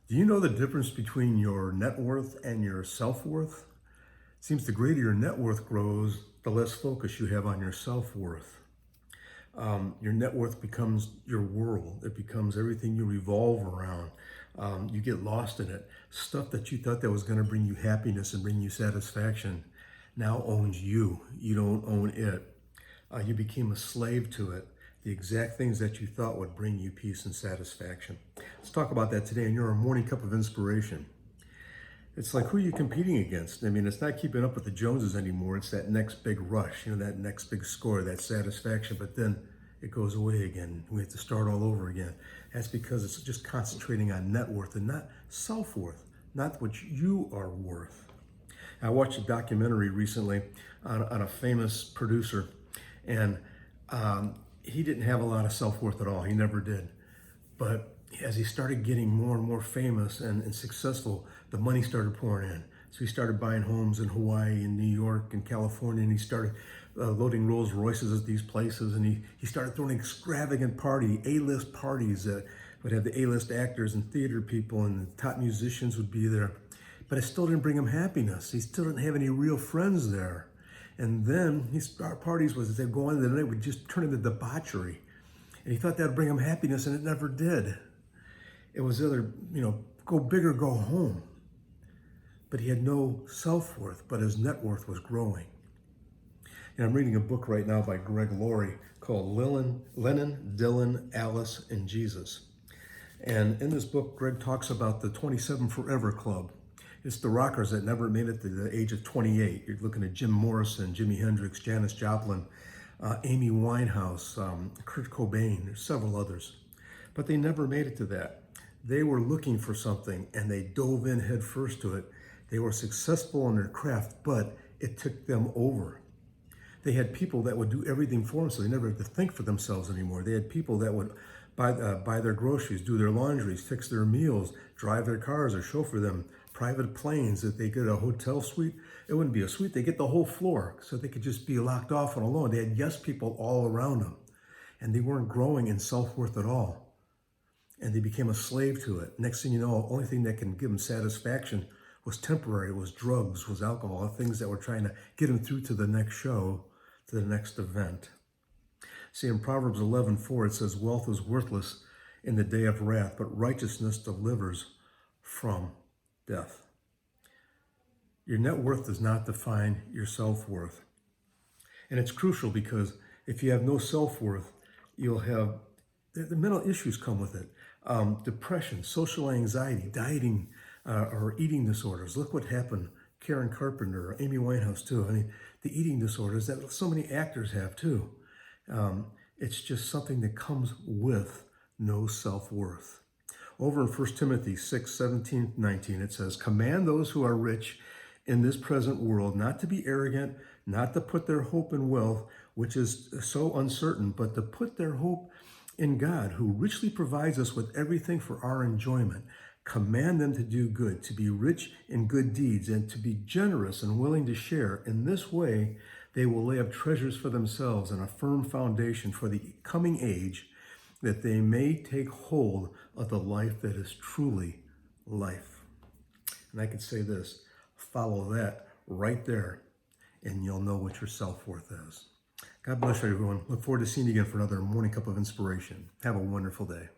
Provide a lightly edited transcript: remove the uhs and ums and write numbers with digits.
Do you know the difference between your net worth and your self-worth? It seems the greater your net worth grows, the less focus you have on your self-worth. Your net worth becomes your world. It becomes everything you revolve around. You get lost in it. Stuff that you thought that was going to bring you happiness and bring you satisfaction now owns you. You don't own it. You became a slave to it. The exact things that you thought would bring you peace and satisfaction. Let's talk about that today in your morning cup of inspiration. It's like, who are you competing against? I mean, it's not keeping up with the Joneses anymore. It's that next big rush, that next big score, that satisfaction, but then it goes away again. We have to start all over again. That's because it's just concentrating on net worth and not self-worth, not what you are worth. I watched a documentary recently on a famous producer, and he didn't have a lot of self-worth at all. He never did. But as he started getting more and more famous and successful, the money started pouring in. So he started buying homes in Hawaii and New York and California, and he started loading Rolls Royces at these places, and he started throwing extravagant A-list parties that would have the A-list actors and theater people, and the top musicians would be there. But it still didn't bring him happiness. He still didn't have any real friends there. And then his parties was, as they go on the night, would just turn into debauchery. And he thought that would bring him happiness, and it never did. It was either, go big or go home. But he had no self-worth, but his net worth was growing. And I'm reading a book right now by Greg Laurie called Lennon, Dylan, Alice, and Jesus. And in this book, Greg talks about the 27 Forever Club. It's the rockers that never made it to the age of 28. You're looking at Jim Morrison, Jimi Hendrix, Janis Joplin, Amy Winehouse, Kurt Cobain, there's several others. But they never made it to that. They were looking for something and they dove in head first to it. They were successful in their craft, but it took them over. They had people that would do everything for them, so they never had to think for themselves anymore. They had people that would buy their groceries, do their laundries, fix their meals, drive their cars or chauffeur them, private planes, that they get a hotel suite. It wouldn't be a suite, they get the whole floor, so they could just be locked off and alone. They had yes people all around them, and they weren't growing in self-worth at all. And they became a slave to it. Next thing you know, the only thing that can give them satisfaction was temporary, was drugs, was alcohol, things that were trying to get them through to the next show, to the next event. See, in Proverbs 11:4, it says, wealth is worthless in the day of wrath, but righteousness delivers from death. Your net worth does not define your self-worth. And it's crucial because if you have no self-worth, you'll have, the mental issues come with it. Depression, social anxiety, dieting, or eating disorders. Look what happened. Karen Carpenter, Amy Winehouse too. I mean, the eating disorders that so many actors have too. It's just something that comes with no self-worth. Over in 1 Timothy 6:17-19, it says, command those who are rich in this present world not to be arrogant, not to put their hope in wealth, which is so uncertain, but to put their hope in God, who richly provides us with everything for our enjoyment. Command them to do good, to be rich in good deeds, and to be generous and willing to share. In this way, they will lay up treasures for themselves and a firm foundation for the coming age, that they may take hold of the life that is truly life. And I could say this, follow that right there, and you'll know what your self-worth is. God bless you, everyone. Look forward to seeing you again for another morning cup of inspiration. Have a wonderful day.